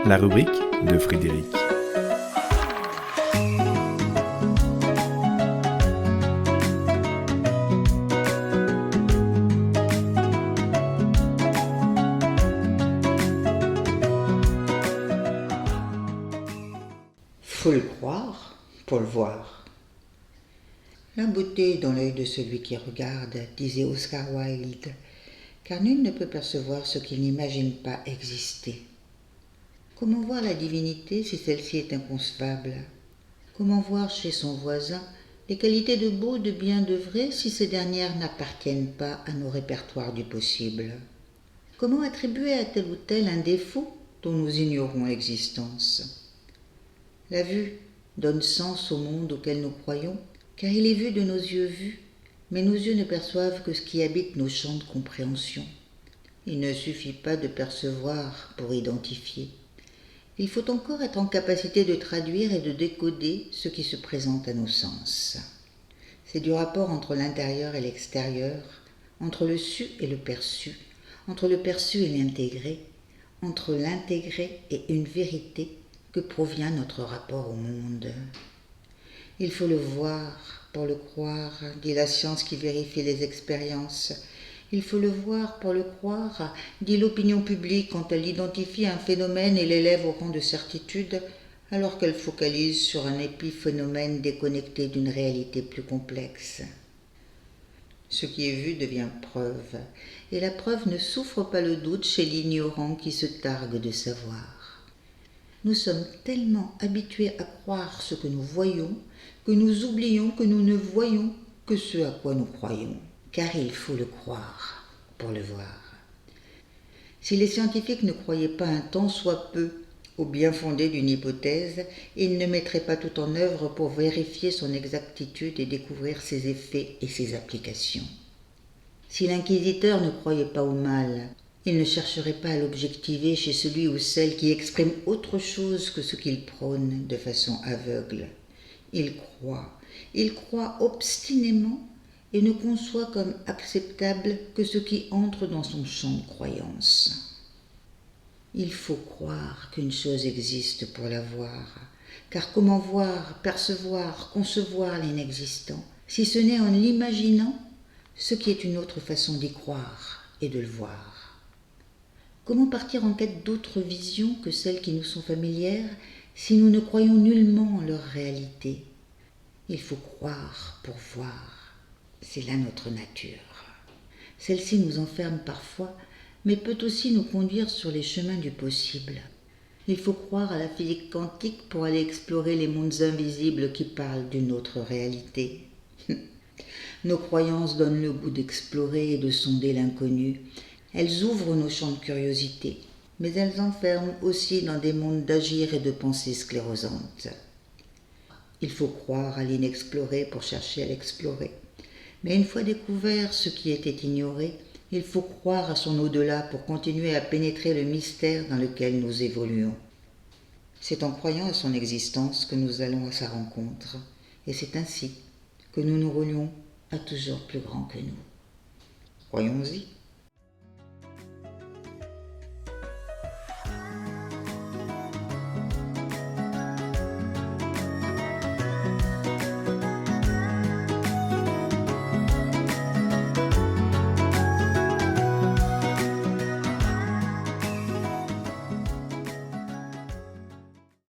La rubrique de Frédéric. Faut le croire pour le voir. La beauté est dans l'œil de celui qui regarde, disait Oscar Wilde, car nul ne peut percevoir ce qu'il n'imagine pas exister. Comment voir la divinité si celle-ci est inconcevable? Comment voir chez son voisin les qualités de beau, de bien, de vrai si ces dernières n'appartiennent pas à nos répertoires du possible? Comment attribuer à tel ou tel un défaut dont nous ignorons l'existence? La vue donne sens au monde auquel nous croyons, car il est vu de nos yeux vus, mais nos yeux ne perçoivent que ce qui habite nos champs de compréhension. Il ne suffit pas de percevoir pour identifier. Il faut encore être en capacité de traduire et de décoder ce qui se présente à nos sens. C'est du rapport entre l'intérieur et l'extérieur, entre le su et le perçu, entre le perçu et l'intégré, entre l'intégré et une vérité que provient notre rapport au monde. Il faut le voir pour le croire, dit la science qui vérifie les expériences. Il faut le voir pour le croire, dit l'opinion publique quand elle identifie un phénomène et l'élève au rang de certitude, alors qu'elle focalise sur un épiphénomène déconnecté d'une réalité plus complexe. Ce qui est vu devient preuve, et la preuve ne souffre pas le doute chez l'ignorant qui se targue de savoir. Nous sommes tellement habitués à croire ce que nous voyons que nous oublions que nous ne voyons que ce à quoi nous croyons, car il faut le croire pour le voir. Si les scientifiques ne croyaient pas un tant soit peu au bien fondé d'une hypothèse, ils ne mettraient pas tout en œuvre pour vérifier son exactitude et découvrir ses effets et ses applications. Si l'inquisiteur ne croyait pas au mal, il ne chercherait pas à l'objectiver chez celui ou celle qui exprime autre chose que ce qu'il prône de façon aveugle. Il croit obstinément et ne conçoit comme acceptable que ce qui entre dans son champ de croyance. Il faut croire qu'une chose existe pour la voir, car comment voir, percevoir, concevoir l'inexistant, si ce n'est en l'imaginant, ce qui est une autre façon d'y croire et de le voir. Comment partir en quête d'autres visions que celles qui nous sont familières si nous ne croyons nullement en leur réalité? Il faut croire pour voir. C'est là notre nature. Celle-ci nous enferme parfois, mais peut aussi nous conduire sur les chemins du possible. Il faut croire à la physique quantique pour aller explorer les mondes invisibles qui parlent d'une autre réalité. Nos croyances donnent le goût d'explorer et de sonder l'inconnu. Elles ouvrent nos champs de curiosité, mais elles enferment aussi dans des mondes d'agir et de pensées sclérosantes. Il faut croire à l'inexploré pour chercher à l'explorer. Mais une fois découvert ce qui était ignoré, il faut croire à son au-delà pour continuer à pénétrer le mystère dans lequel nous évoluons. C'est en croyant à son existence que nous allons à sa rencontre, et c'est ainsi que nous nous relions à toujours plus grand que nous. Croyons-y.